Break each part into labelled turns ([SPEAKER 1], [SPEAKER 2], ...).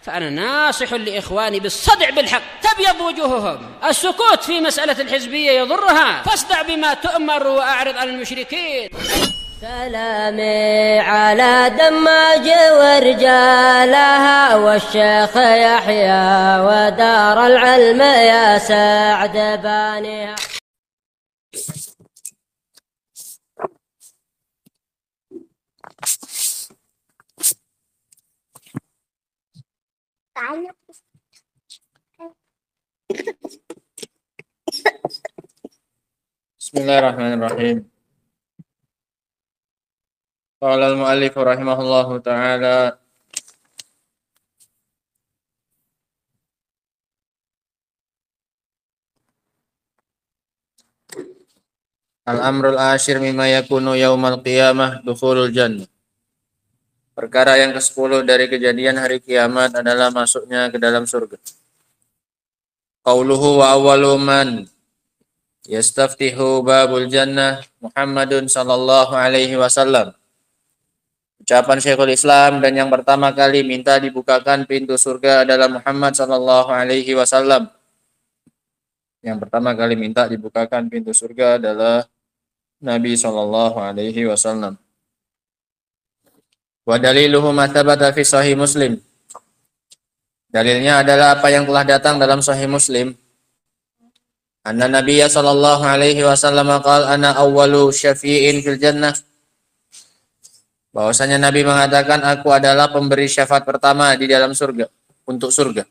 [SPEAKER 1] فأنا ناصح لإخواني بالصدع بالحق. تبيض وجوههم، السكوت في مسألة الحزبية يضرها، فاصدع بما تؤمر وأعرض عن المشركين.
[SPEAKER 2] سلامي على دماج ورجالها والشيخ يحيى ودار العلم يا سعد بانيها.
[SPEAKER 3] Bismillahirrahmanirrahim. Qala al-mu'allif rahimahullahu ta'ala al-amrul ashir mimma yakunu yaumal qiyamah dukhulul jannah. Perkara yang ke-10 dari kejadian hari kiamat adalah masuknya ke dalam surga. Qauluhu wa awwalu man yastaftihu babul jannah Muhammadun sallallahu alaihi wasallam. Ucapan Syekhul Islam, dan yang pertama kali minta dibukakan pintu surga adalah Muhammad sallallahu alaihi wasallam. Yang pertama kali minta dibukakan pintu surga adalah Nabi sallallahu alaihi wasallam. Wa daliluhu ma thabata fi sahih Muslim. Dalilnya adalah apa yang telah datang dalam sahih Muslim. Anna Nabiyya sallallahu alaihi wasallam qala ana awwalu syafi'in fil jannah. Bahwasanya Nabi mengatakan aku adalah pemberi syafaat pertama di dalam surga, untuk surga.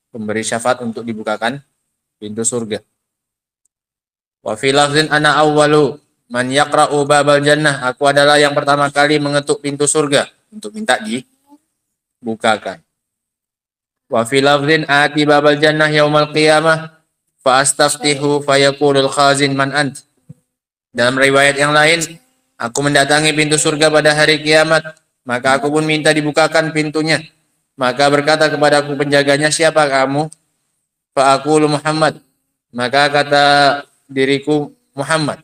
[SPEAKER 3] Pemberi syafaat untuk dibukakan pintu surga. Wa fi lafzin ana awwalu man yaqra'u babal jannah. Aku adalah yang pertama kali mengetuk pintu surga untuk minta dibukakan. Wa fi lafzin ati babal jannah yaumal qiyamah fa astaftihu fayaqulul khazin man ant. Dalam riwayat yang lain, aku mendatangi pintu surga pada hari kiamat, maka aku pun minta dibukakan pintunya. Maka berkata kepadaku penjaganya, siapa kamu? Fa aqulu Muhammad. Maka kata diriku Muhammad.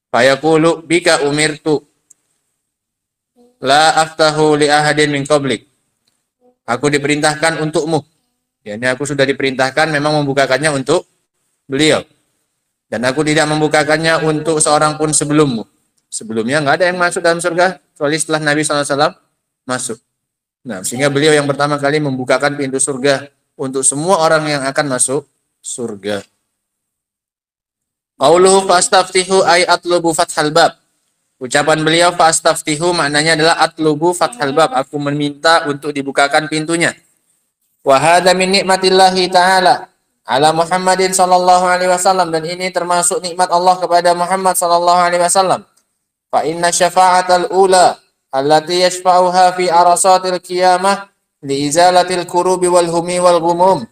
[SPEAKER 3] Fayaqulu bika umirtu la aftahu li ahadin min qablik. Aku diperintahkan untukmu. Yani aku sudah diperintahkan memang membukakannya untuk beliau. Dan aku tidak membukakannya untuk seorang pun sebelummu. Sebelumnya enggak ada yang masuk dalam surga kecuali setelah Nabi SAW masuk. Nah, sehingga beliau yang pertama kali membukakan pintu surga untuk semua orang yang akan masuk surga. Qauluhu fastaftihu ay atlubu fathal bab. Ucapan beliau fastaftihu maknanya adalah atlubu fathal bab, aku meminta untuk dibukakan pintunya. Wa hadza min nikmatillahi ta'ala ala Muhammadin sallallahu alaihi wasallam, dan ini termasuk nikmat Allah kepada Muhammad sallallahu alaihi wasallam. Fa inna syafa'atal ula allati yashfa'uha fi arasatil qiyamah li izalatil kurubi wal humi wal ghumum.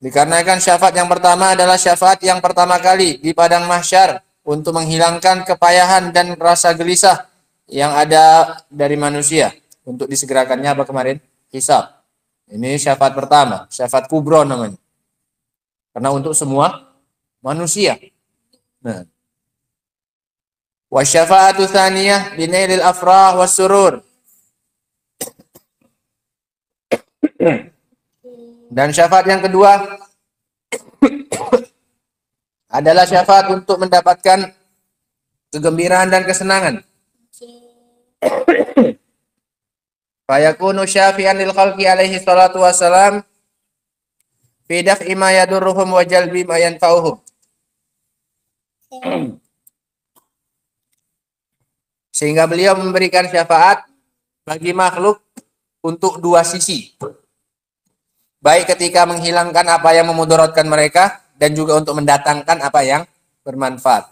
[SPEAKER 3] Dikarenakan syafaat yang pertama adalah syafaat yang pertama kali di padang mahsyar untuk menghilangkan kepayahan dan rasa gelisah yang ada dari manusia, untuk disegerakannya apa kemarin? Hisab. Ini syafaat pertama, syafaat kubro namanya. Karena untuk semua manusia. Nah. Wa syafa'atu tsaniyah binailil afrah was surur. Dan syafaat yang kedua adalah syafaat untuk mendapatkan kegembiraan dan kesenangan. Fayakunu syafi'an lil khalqi alaihi salatu wassalam fi daf'i ma yadurruhum wa jalbi ma yanfa'uhum. Sehingga beliau memberikan syafaat bagi makhluk untuk dua sisi. Baik ketika menghilangkan apa yang memudaratkan mereka, dan juga untuk mendatangkan apa yang bermanfaat.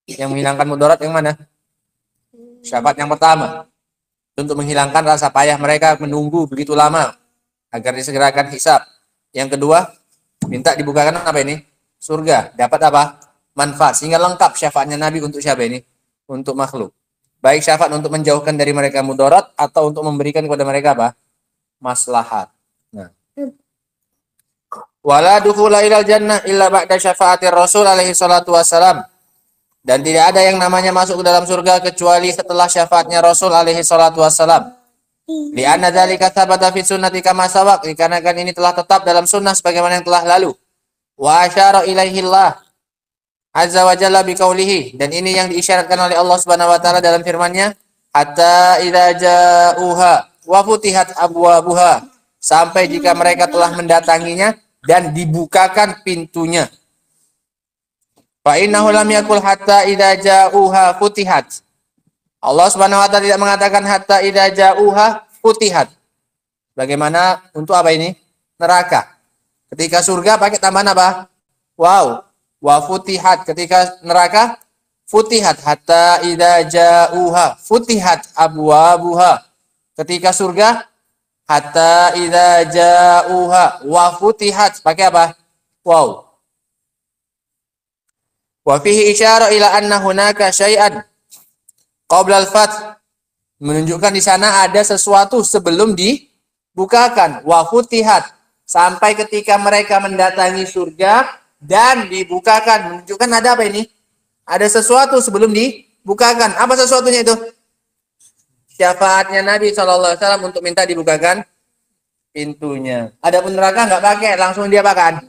[SPEAKER 3] Yang menghilangkan mudarat yang mana? Syafaat yang pertama. Untuk menghilangkan rasa payah mereka menunggu begitu lama agar disegerakan hisab. Yang kedua, minta dibukakan apa ini? Surga. Dapat apa? Manfaat. Sehingga lengkap syafaatnya Nabi untuk siapa ini? Untuk makhluk. Baik syafaat untuk menjauhkan dari mereka mudarat, atau untuk memberikan kepada mereka apa? Maslahat. Nah. Wala dukhula ilal jannah illa ba'da syafaatir Rasul alaihi salatu wassalam. Dan tidak ada yang namanya masuk ke dalam surga kecuali setelah syafaatnya Rasul alaihi salatu wassalam. Li'anna dzalika tsabata fi sunnati kama sabaq, dikarenakan ini telah tetap dalam sunnah sebagaimana yang telah lalu. Wa asyara ilaihi Allah azza wa jalla biqaulihi, dan ini yang diisyaratkan oleh Allah Subhanahu wa taala dalam firman-Nya, hatta idza ja'uha wa futihat abwabuha, sampai jika mereka telah mendatanginya dan dibukakan pintunya. Fa innahu lam yaqul hatta idza ja'uha futihat. Allah Subhanahu wa taala tidak mengatakan hatta idza ja'uha futihat. Bagaimana untuk apa ini? Neraka. Ketika surga pakai tambahan apa? Wow. Wa futihat. Ketika neraka futihat hatta idza ja'uha futihat abwabuha. Ketika surga hatta idza ja'uha wa futihat, pakai apa? Wow. Wa fihi isyara ila anna hunaka syai'an qabla al-fath, menunjukkan di sana ada sesuatu sebelum dibukakan. Wa futihat, sampai ketika mereka mendatangi surga dan dibukakan, menunjukkan ada apa ini? Ada sesuatu sebelum dibukakan. Apa sesuatunya itu? Syafaatnya Nabi SAW untuk minta dibukakan pintunya. Adapun neraka nggak pakai, langsung dia apakan?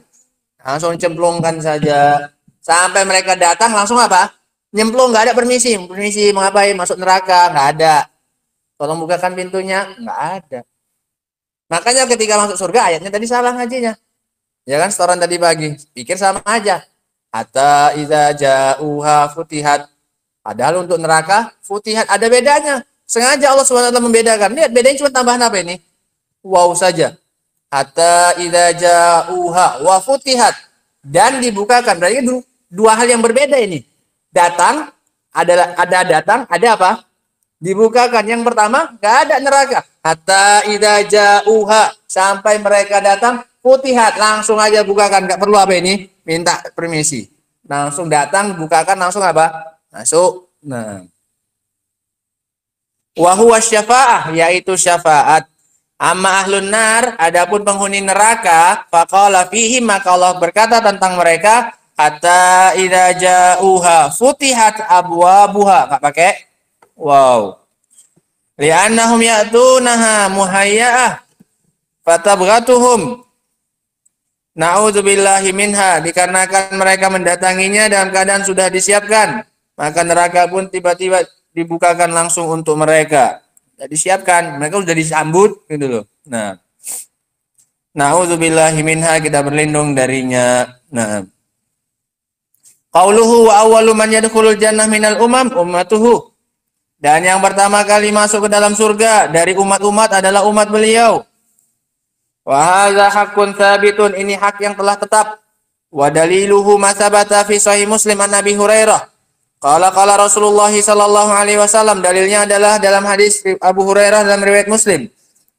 [SPEAKER 3] Langsung cemplungkan saja. Sampai mereka datang langsung apa? Nyemplung, nggak ada permisi. Permisi mau ngapain? Masuk neraka, nggak ada. Tolong bukakan pintunya, nggak ada. Makanya ketika masuk surga ayatnya tadi salah ngajinya. Ya kan, setoran tadi pagi. Pikir sama aja. Hatta idza ja'uha futihat. Padahal untuk neraka futihat ada bedanya. Sengaja Allah SWT membedakan. Lihat bedanya cuma tambahan apa ini? Wow saja. Hatta idza ja'uha wa futihat, dan dibukakan. Berarti dua hal yang berbeda ini. Datang, ada datang, ada apa? Dibukakan. Yang pertama, nggak ada neraka. Hatta idza ja'uha, sampai mereka datang, futihat, langsung aja bukakan. Nggak perlu apa ini? Minta permisi. Langsung datang, bukakan, langsung apa? Masuk. Nah. Wa huwa syafa'ah, yaitu syafaat. Amma ahlun nar, adapun penghuni neraka, faqala fihi, maka Allah berkata tentang mereka, hatta idza ja'uha futihat abwabuha. Enggak pakai wow. Li'annahum ya'tunaha muhayya'ah fatabghatuhum. Na'udzubillahi minha, dikarenakan mereka mendatanginya dalam keadaan sudah disiapkan, maka neraka pun tiba-tiba dibukakan langsung untuk mereka. Sudah disiapkan, mereka sudah disambut gitu loh. Nah, na'udzubillahi minha, kita berlindung darinya. Nah, qauluhu wa awwalu man yadkhulul jannah minal ummatuhu, dan yang pertama kali masuk ke dalam surga dari umat-umat adalah umat beliau. Wa hadza haqqun tsabitun, ini hak yang telah tetap. Wa daliluhu ma tsabata fi sahih Muslim an Nabi Hurairah. Qala Rasulullah sallallahu alaihi wasallam, dalilnya adalah dalam hadis Abu Hurairah dalam riwayat Muslim.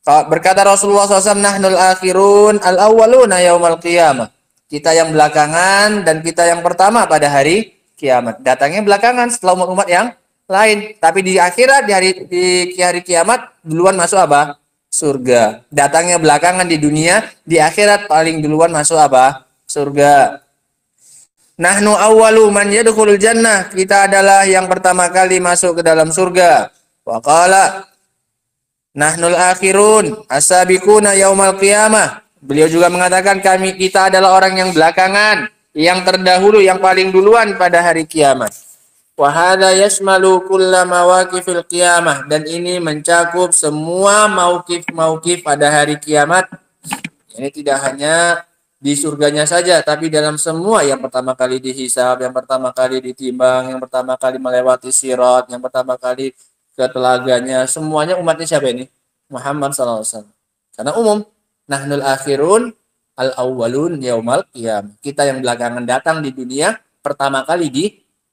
[SPEAKER 3] Berkata Rasulullah SAW, nahnul akhirun al-awwaluna yaumal qiyamah. Kita yang belakangan dan kita yang pertama pada hari kiamat. Datangnya belakangan setelah umat-umat yang lain. Tapi di akhirat, di hari kiamat, duluan masuk apa? Surga. Datangnya belakangan di dunia, di akhirat paling duluan masuk apa? Surga. Nahnu awwalu man yadkhulul jannah, kita adalah yang pertama kali masuk ke dalam surga. Wa qala nahnul akhirun as-sabiquna yaumal qiyamah. Beliau juga mengatakan kita adalah orang yang belakangan, yang terdahulu, yang paling duluan pada hari kiamat. Wa hadza yashmalu kulla mawaqifil qiyamah, dan ini mencakup semua mauqif pada hari kiamat. Ini tidak hanya di surganya saja, tapi dalam semua, yang pertama kali dihisab, yang pertama kali ditimbang, yang pertama kali melewati sirat, yang pertama kali ke telaganya, semuanya umatnya siapa ini? Muhammad SAW. Karena umum, nahnul akhirun al-awwalun yaumal qiyamah. Kita yang belakangan datang di dunia, pertama kali di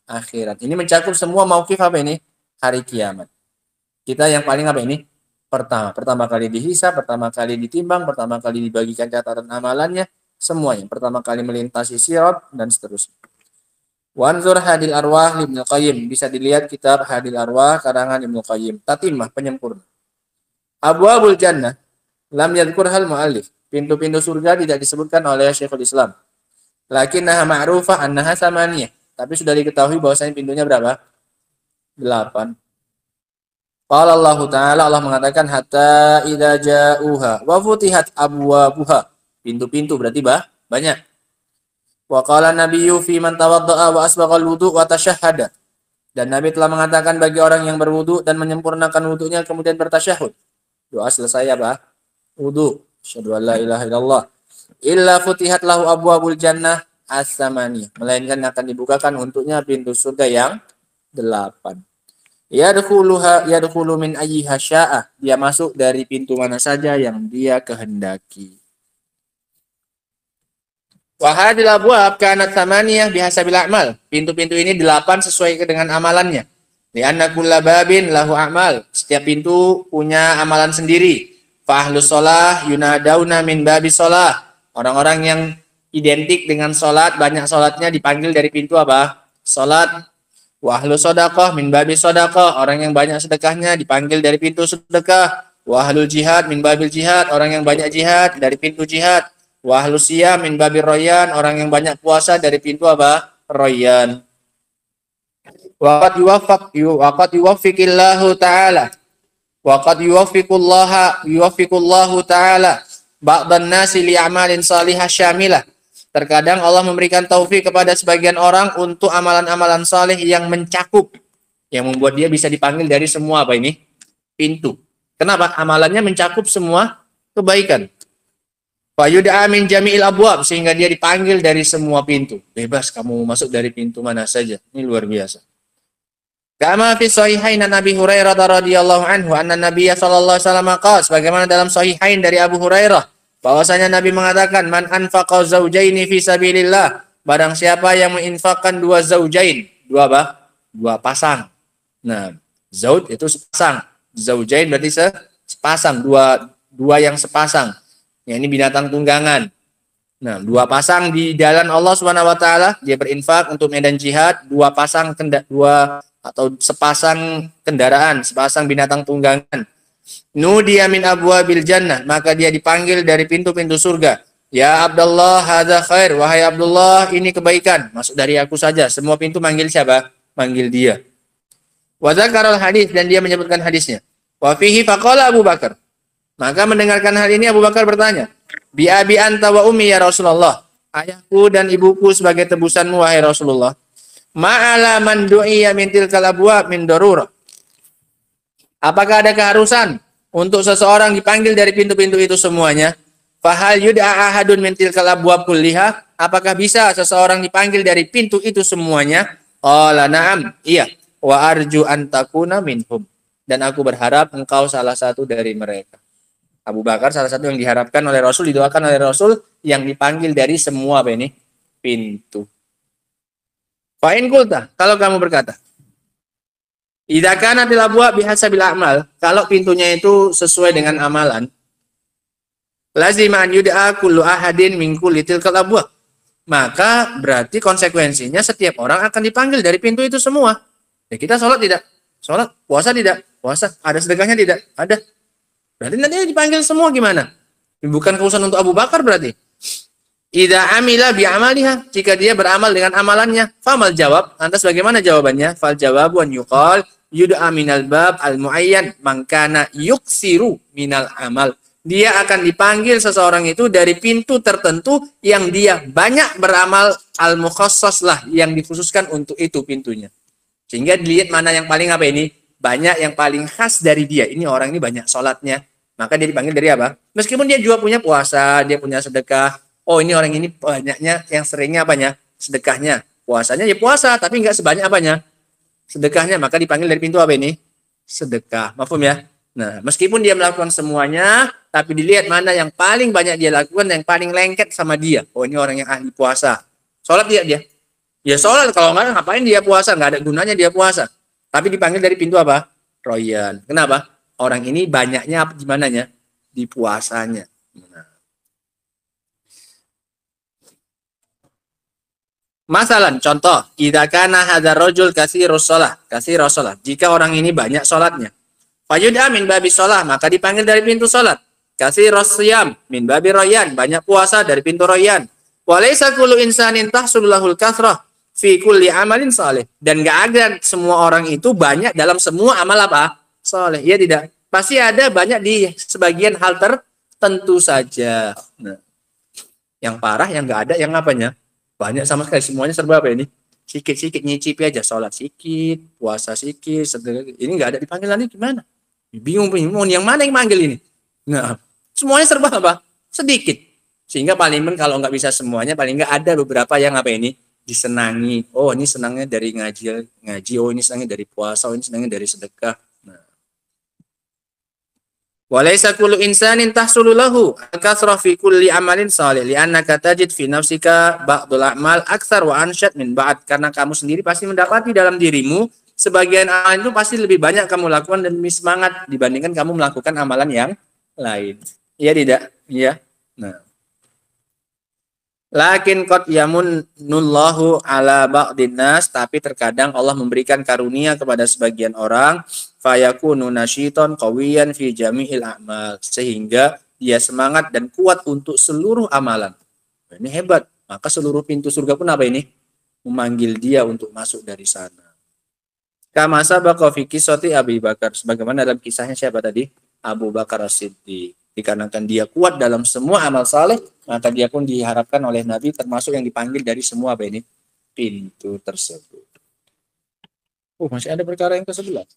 [SPEAKER 3] akhirat. Ini mencakup semua mauqif apa ini? Hari kiamat. Kita yang paling apa ini? Pertama kali dihisab, pertama kali ditimbang, pertama kali dibagikan catatan amalannya, semuanya pertama kali melintasi sirat dan seterusnya. Wanzur Hadil Arwah Ibnu Qayyim, bisa dilihat kitab Hadil Arwah karangan Ibnu Qayyim. Tatimah, penyempurna. Abwabul Jannah lam yadhkurhal muallif. Pintu-pintu surga tidak disebutkan oleh Syekhul Islam. Lakinnaha ma'rufah annaha samaniyah. Tapi sudah diketahui bahwasanya pintunya berapa? 8. Qala Allah Ta'ala, Allah mengatakan hatta idza ja'uha wa futihat abwabuha. Pintu-pintu berarti banyak. Wa qala nabiyyu fi man tawadda'a wa asbaghal wudu' wa tashahhada. Dan Nabi telah mengatakan bagi orang yang berwudu dan menyempurnakan wudunya kemudian bertasyahud. Doa selesai apa? Wudu. Asyhadu an la ilaha illallah. Illa futihat lahu abwabul jannah as-samaniyah. Melainkan akan dibukakan untuknya pintu surga yang 8. Yadkhulu min ayyiha syaa. Dia masuk dari pintu mana saja yang dia kehendaki. Wa hadhil abwab kanat tsamaniyah bihasabil a'mal. Pintu-pintu ini 8 sesuai dengan amalannya. Li'anna kulla babin lahu a'mal. Setiap pintu punya amalan sendiri. Fa ahlus shalah yunadauna min babis shalah. Orang-orang yang identik dengan salat, banyak salatnya dipanggil dari pintu apa? Salat. Wa ahlus shadaqah min babis shadaqah. Orang yang banyak sedekahnya dipanggil dari pintu sedekah. Wa ahlul jihad min babil jihad. Orang yang banyak jihad dari pintu jihad. Wa ahlus siyam min babir rayyan, orang yang banyak puasa dari pintu apa? Rayyan. Wa qad yuwaffiqillahu ta'ala. Wa qad yuwaffiqullahu ta'ala ba'dhan nasi li a'malin salihah syamilah. Terkadang Allah memberikan taufik kepada sebagian orang untuk amalan-amalan saleh yang mencakup, yang membuat dia bisa dipanggil dari semua apa ini? Pintu. Kenapa? Amalannya mencakup semua kebaikan. Fayud'a min jami'il abwab, sehingga dia dipanggil dari semua pintu. Bebas kamu masuk dari pintu mana saja. Ini luar biasa. Kama fi sahihain Nabi Hurairah radhiyallahu anhu anna Nabiy sallallahu alaihi wasallam qala, sebagaimana dalam sahihain dari Abu Hurairah bahwasanya Nabi mengatakan man anfaqa zaujaini fi sabilillah, barang siapa yang menginfakkan dua zaujain, dua apa? Dua pasang. Nah, zauj itu sepasang. Zaujain berarti sepasang, dua yang sepasang. Ya, ini binatang tunggangan. Nah, dua pasang di jalan Allah Subhanahu wa taala, dia berinfak untuk medan jihad, dua sepasang kendaraan, sepasang binatang tunggangan. Nudiya min abwabil jannah, maka dia dipanggil dari pintu-pintu surga. Ya Abdullah, hadza khair, wahai Abdullah, ini kebaikan, masuk dari aku saja. Semua pintu manggil siapa? Manggil dia. Wa dzakaral hadis, dan dia menyebutkan hadisnya. Wa fihi faqala Abu Bakar. Maka mendengarkan hal ini Abu Bakar bertanya, bi abi anta wa ummi ya Rasulullah, ayahku dan ibuku sebagai tebusanmu wahai Rasulullah. Ma'ala man du'iya min tilkal abwab min darurah. Apakah ada keharusan untuk seseorang dipanggil dari pintu-pintu itu semuanya? Fahal yud'a ahadun min tilkal abwab kulliha? Apakah bisa seseorang dipanggil dari pintu itu semuanya? Qala na'am, iya. Wa arju an takuna minhum. Dan aku berharap engkau salah satu dari mereka. Abu Bakar salah satu yang diharapkan oleh Rasul, didoakan oleh Rasul, yang dipanggil dari semua apa ini? Pintu. Fa'in kulta, kalau kamu berkata, idza kana bil abwab bihasabil a'mal, kalau pintunya itu sesuai dengan amalan, lazima an yud'a kullu ahadin min kulli tilkal abwab. Maka berarti konsekuensinya setiap orang akan dipanggil dari pintu itu semua. Ya, kita sholat tidak? Sholat. Puasa tidak? Puasa. Ada sedekahnya tidak? Ada. Berarti nanti dipanggil semua gimana? Bukan keurusan untuk Abu Bakar berarti. Idza amila bi amaliha, jika dia beramal dengan amalannya, famal jawab, lantas bagaimana jawabannya? Fal jawabu an yuqal yud'a minal bab al muayyan man kana yuksiru minal amal. Dia akan dipanggil seseorang itu dari pintu tertentu yang dia banyak beramal, al mukhassas lah, yang dikhususkan untuk itu pintunya. Sehingga dilihat mana yang paling apa ini? Banyak, yang paling khas dari dia. Ini orang ini banyak sholatnya. Maka dia dipanggil dari apa? Meskipun dia juga punya puasa, dia punya sedekah. Oh, ini orang ini banyaknya, yang seringnya apanya? Sedekahnya. Puasanya ya puasa, tapi nggak sebanyak apanya? Sedekahnya. Maka dipanggil dari pintu apa ini? Sedekah. Mafhum ya? Nah, meskipun dia melakukan semuanya, tapi dilihat mana yang paling banyak dia lakukan, yang paling lengket sama dia. Oh, ini orang yang ahli puasa. Sholat dia? Ya sholat, kalau nggak ngapain dia puasa? Nggak ada gunanya dia puasa. Tapi dipanggil dari pintu apa? Royan. Kenapa? Orang ini banyaknya apa gimananya? Di puasanya. Nah. Masalan, contoh, idza kana hadzal rajul katsirus shalah, jika orang ini banyak salatnya. Fayud'a min babis shalah, maka dipanggil dari pintu salat. Katsirus shiyam min babi rayyan, banyak puasa dari pintu rayyan. Wa laisa kullu insanin tahsul lahul kathrah fi kulli amalin salih. Dan enggak ada semua orang itu banyak dalam semua amal apa? soleh. Iya tidak? Pasti ada banyak di sebagian hal tertentu saja. Nah, yang parah, yang nggak ada, yang apanya? Banyak sama sekali, semuanya serba apa ini? Sikit-sikit nyicipi aja, sholat sikit, puasa sikit, sedekah. Ini nggak ada di panggilan ini gimana? Bingung, yang mana yang manggil ini? Nah, semuanya serba apa? Sedikit. Sehingga paling kalau nggak bisa semuanya, paling nggak ada beberapa yang apa ini? Disenangi. Oh, ini senangnya dari ngaji. Oh, ini senangnya dari puasa. Oh, ini senangnya dari sedekah. Nah. Walaysa kullu insanin tahsulu lahu al-kasra fi kulli amalin salih li'annaka tajid fi nafsika ba'dul a'mal aktsar wa ansyad min ba'd, karena kamu sendiri pasti mendapati dalam dirimu sebagian amalan itu pasti lebih banyak kamu lakukan dan lebih semangat dibandingkan kamu melakukan amalan yang lain. Iya tidak? Iya. Nah. Lakin qad yamunullahu ala ba'din nas, tapi terkadang Allah memberikan karunia kepada sebagian orang, fayakunu nasyiton qawiyan fi jami'il a'mal, sehingga dia semangat dan kuat untuk seluruh amalan. Ini hebat. Maka seluruh pintu surga pun apa ini? Memanggil dia untuk masuk dari sana. Kama sabaqa fi qissati Abi Bakar, sebagaimana dalam kisahnya siapa tadi? Abu Bakar As-Siddiq. Dikarenakan dia kuat dalam semua amal saleh, maka dia pun diharapkan oleh Nabi termasuk yang dipanggil dari semua apa ini? Pintu tersebut. Oh, masih ada perkara yang ke-11.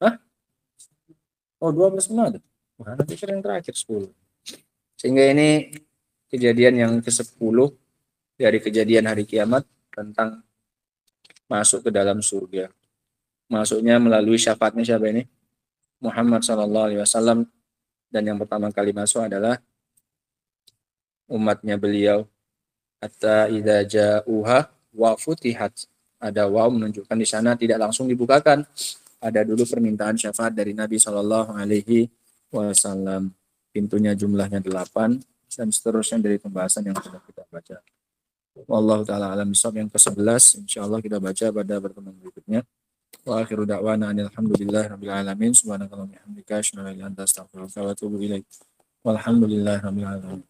[SPEAKER 3] Hah? Oh, 12 ada. Wah, nanti yang terakhir 10. Sehingga ini kejadian yang ke-10 dari kejadian hari kiamat tentang masuk ke dalam surga. Masuknya melalui syafaatnya siapa ini? Muhammad SAW. Dan yang pertama kali masuk adalah umatnya beliau. Hatta idza ja'uha wa futihat. Ada waw menunjukkan di sana tidak langsung dibukakan. Ada dulu permintaan syafaat dari Nabi SAW. Pintunya jumlahnya 8 dan seterusnya dari pembahasan yang sudah kita baca. Wallahu ta'ala alam bisawab. Yang ke-11 insyaallah kita baca pada pertemuan berikutnya. Wa akhiru da'wana alhamdulillahi rabbil alamin. Subhanakallahumma wa bihamdika asyhadu an la ilaha illa anta astaghfiruka wa atubu ilaik. Walhamdulillahi rabbil alamin.